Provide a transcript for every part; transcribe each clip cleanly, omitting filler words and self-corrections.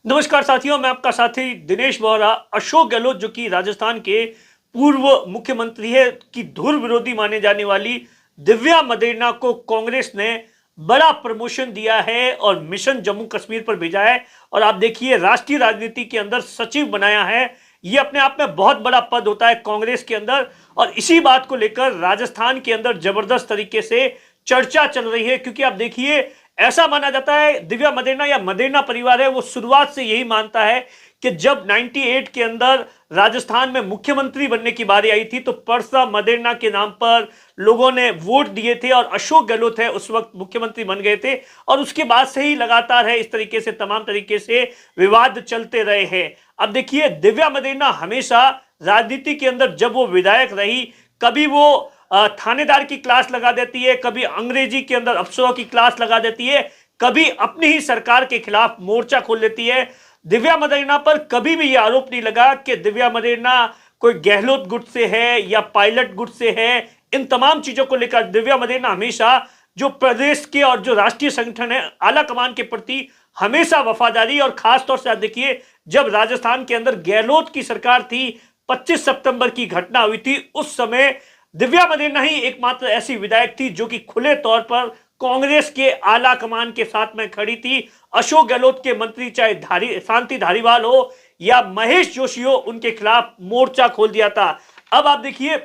नमस्कार साथियों, मैं आपका साथी दिनेश बोहरा। अशोक गहलोत जो कि राजस्थान के पूर्व मुख्यमंत्री है की धुर विरोधी माने जाने वाली दिव्या मदेरणा को कांग्रेस ने बड़ा प्रमोशन दिया है और मिशन जम्मू कश्मीर पर भेजा है। और आप देखिए, राष्ट्रीय राजनीति के अंदर सचिव बनाया है। ये अपने आप में बहुत बड़ा पद होता है कांग्रेस के अंदर। और इसी बात को लेकर राजस्थान के अंदर जबरदस्त तरीके से चर्चा चल रही है, क्योंकि आप देखिए, ऐसा माना जाता है दिव्या मदेरणा या मदेरणा परिवार है वो शुरुआत से यही मानता है कि जब 98 के अंदर राजस्थान में मुख्यमंत्री बनने की बारी आई थी तो परसा मदेरणा के नाम पर लोगों ने वोट दिए थे और अशोक गहलोत है उस वक्त मुख्यमंत्री बन गए थे। और उसके बाद से ही लगातार है इस तरीके से तमाम तरीके से विवाद चलते रहे हैं। अब देखिए, दिव्या मदेरणा हमेशा राजनीति के अंदर जब वो विधायक रही, कभी वो थानेदार की क्लास लगा देती है, कभी अंग्रेजी के अंदर अफसरों की क्लास लगा देती है, कभी अपनी ही सरकार के खिलाफ मोर्चा खोल लेती है। दिव्या मदेरणा पर कभी भी यह आरोप नहीं लगा कि दिव्या मदेरणा कोई गहलोत गुट से है या पायलट गुट से है। इन तमाम चीजों को लेकर दिव्या मदेरणा हमेशा जो प्रदेश के और जो राष्ट्रीय संगठन है आला कमान के प्रति हमेशा वफादारी। और खासतौर से आप देखिए, जब राजस्थान के अंदर गहलोत की सरकार थी, 25 सितंबर की घटना हुई थी, उस समय दिव्या मदेरणा ही एकमात्र ऐसी विधायक थी जो कि खुले तौर पर कांग्रेस के आला कमान के साथ में खड़ी थी। अशोक गहलोत के मंत्री चाहे शांति धारीवाल हो या महेश जोशी हो, उनके खिलाफ मोर्चा खोल दिया था। अब आप देखिए,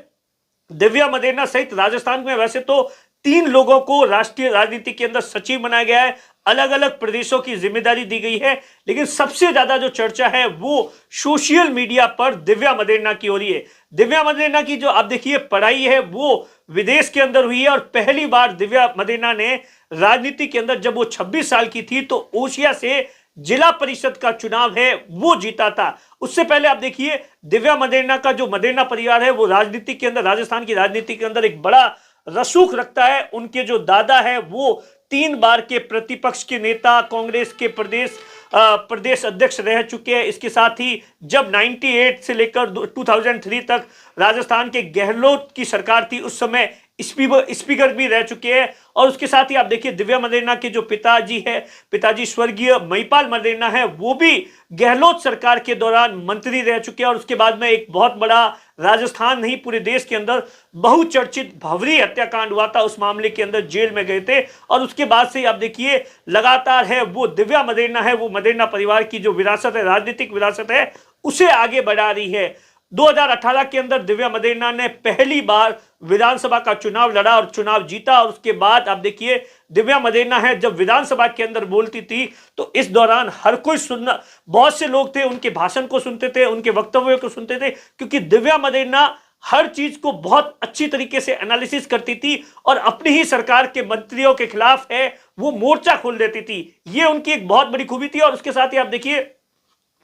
दिव्या मदेरणा सहित राजस्थान में वैसे तो 3 लोगों को राष्ट्रीय राजनीति के अंदर सचिव बनाया गया है, अलग अलग प्रदेशों की जिम्मेदारी दी गई है, लेकिन सबसे ज्यादा जो चर्चा है वो सोशल मीडिया पर दिव्या मदेरणा की हो रही है। दिव्या मदेरणा की जो आप देखिए पढ़ाई है वो विदेश के अंदर हुई है और पहली बार दिव्या मदेरणा ने राजनीति के अंदर जब वो 26 साल की थी तो ओसिया से जिला परिषद का चुनाव है वो जीता था। उससे पहले आप देखिए, दिव्या मदेरणा का जो मदेरणा परिवार है वो राजनीति के अंदर, राजस्थान की राजनीति के अंदर एक बड़ा रसूख रखता है। उनके जो दादा है वो 3 बार के प्रतिपक्ष के नेता, कांग्रेस के प्रदेश अध्यक्ष रह चुके हैं। इसके साथ ही जब 98 से लेकर 2003 तक राजस्थान के गहलोत की सरकार थी, उस समय स्पीकर भी रह चुके हैं। और उसके साथ ही आप देखिए, दिव्या मदेरणा के जो पिताजी स्वर्गीय महिपाल मदेरणा है, वो भी गहलोत सरकार के दौरान मंत्री रह चुके हैं। और उसके बाद में एक बहुत बड़ा, राजस्थान नहीं पूरे देश के अंदर बहुचर्चित भवरी हत्याकांड हुआ था, उस मामले के अंदर जेल में गए थे। और उसके बाद से आप देखिए, लगातार है वो दिव्या मदेरणा है वो मदेरणा परिवार की जो विरासत है, राजनीतिक विरासत है, उसे आगे बढ़ा रही है। 2018 के अंदर दिव्या मदेरणा ने पहली बार विधानसभा का चुनाव लड़ा और चुनाव जीता। और उसके बाद आप देखिए, दिव्या मदेरणा है जब विधानसभा के अंदर बोलती थी तो इस दौरान हर कोई सुनना, बहुत से लोग थे उनके भाषण को सुनते थे, उनके वक्तव्यों को सुनते थे, क्योंकि दिव्या मदेरणा हर चीज को बहुत अच्छी तरीके से एनालिसिस करती थी और अपनी ही सरकार के मंत्रियों के खिलाफ है वो मोर्चा खोल देती थी। ये उनकी एक बहुत बड़ी खूबी थी। और उसके साथ ही आप देखिए,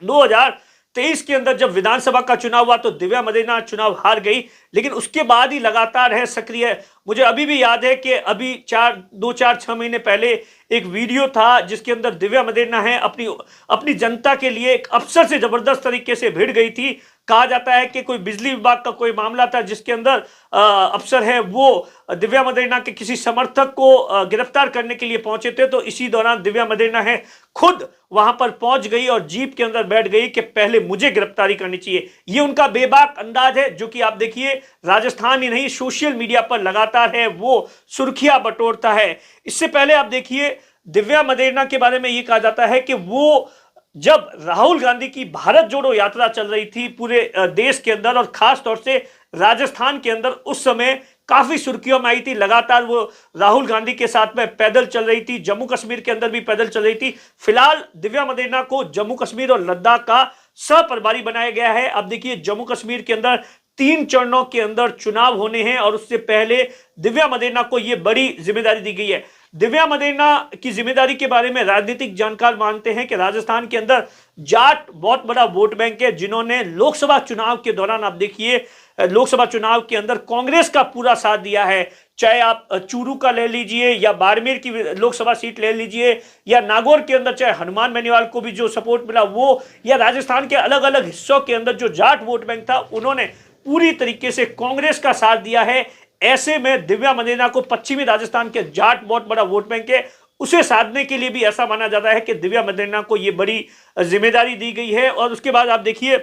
2023 के अंदर जब विधानसभा का चुनाव हुआ तो दिव्या मदेरणा चुनाव हार गई, लेकिन उसके बाद ही लगातार है सक्रिय। मुझे अभी भी याद है कि अभी 2-4-6 महीने पहले एक वीडियो था जिसके अंदर दिव्या मदेरणा है अपनी जनता के लिए एक अफसर से जबरदस्त तरीके से भिड़ गई थी। कहा जाता है कि कोई बिजली विभाग का कोई मामला था जिसके अंदर अफसर है वो दिव्या मदेरणा के किसी समर्थक को गिरफ्तार करने के लिए पहुंचे थे। तो इसी दौरान दिव्या मदेरणा है खुद वहां पर पहुंच गई और जीप के अंदर बैठ गई कि पहले मुझे गिरफ्तारी करनी चाहिए। ये उनका बेबाक अंदाज है जो कि आप देखिए, राजस्थान ही नहीं सोशल मीडिया पर लगातार है वो सुर्खियां बटोरता है। इससे पहले आप देखिए, दिव्या मदेरणा के बारे में ये कहा जाता है कि वो जब राहुल गांधी की भारत जोड़ो यात्रा चल रही थी पूरे देश के अंदर और खास तौर से राजस्थान के अंदर, उस समय काफी सुर्खियों में आई थी। लगातार वो राहुल गांधी के साथ में पैदल चल रही थी, जम्मू कश्मीर के अंदर भी पैदल चल रही थी। फिलहाल दिव्या मदेरणा को जम्मू कश्मीर और लद्दाख का सह प्रभारी बनाया गया है। अब देखिए, जम्मू कश्मीर के अंदर 3 चरणों के अंदर चुनाव होने हैं और उससे पहले दिव्या मदेरणा को यह बड़ी जिम्मेदारी दी गई है। दिव्या मदेरणा की जिम्मेदारी के बारे में राजनीतिक जानकार मानते हैं कि राजस्थान के अंदर जाट बहुत बड़ा वोट बैंक है, जिन्होंने लोकसभा चुनाव के दौरान आप देखिए, लोकसभा चुनाव के अंदर कांग्रेस का पूरा साथ दिया है। चाहे आप चूरू का ले लीजिए या बाड़मेर की लोकसभा सीट ले लीजिए या नागौर के अंदर चाहे हनुमान बेनीवाल को भी जो सपोर्ट मिला वो, या राजस्थान के अलग अलग हिस्सों के अंदर जो जाट वोट बैंक था उन्होंने पूरी तरीके से कांग्रेस का साथ दिया है। ऐसे में दिव्या मदेरणा को पश्चिमी राजस्थान के जाट बहुत बड़ा वोट बैंक है, उसे साधने के लिए भी ऐसा माना जाता है कि दिव्या मदेरणा को ये बड़ी जिम्मेदारी दी गई है। और उसके बाद आप देखिए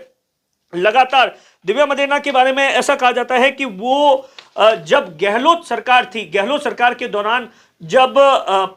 लगातार दिव्या मदेरणा के बारे में ऐसा कहा जाता है कि वो जब गहलोत सरकार थी, गहलोत सरकार के दौरान जब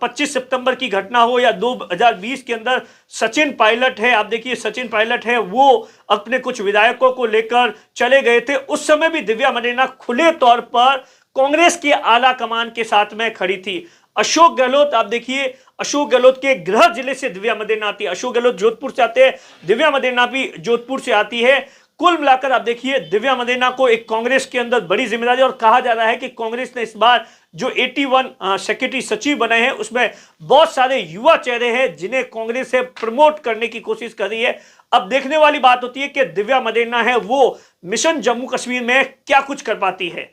25 सितंबर की घटना हो या 2020 के अंदर सचिन पायलट है, आप देखिए सचिन पायलट है, वो अपने कुछ विधायकों को लेकर चले गए थे। उस समय भी दिव्या मदेरणा खुले तौर पर कांग्रेस के आला कमान के साथ में खड़ी थी। अशोक गहलोत, आप देखिए अशोक गहलोत के गृह जिले से दिव्या मदेरणा आती है। अशोक गहलोत जोधपुर से आते हैं, दिव्या मदेरणा भी जोधपुर से आती है। कुल मिलाकर आप देखिए दिव्या मदेरणा को एक कांग्रेस के अंदर बड़ी जिम्मेदारी, और कहा जा रहा है कि कांग्रेस ने इस बार जो 81 सेक्रेटरी सचिव बने हैं उसमें बहुत सारे युवा चेहरे हैं जिन्हें कांग्रेस से प्रमोट करने की कोशिश कर रही है। अब देखने वाली बात होती है कि दिव्या मदेरणा है वो मिशन जम्मू कश्मीर में क्या कुछ कर पाती है।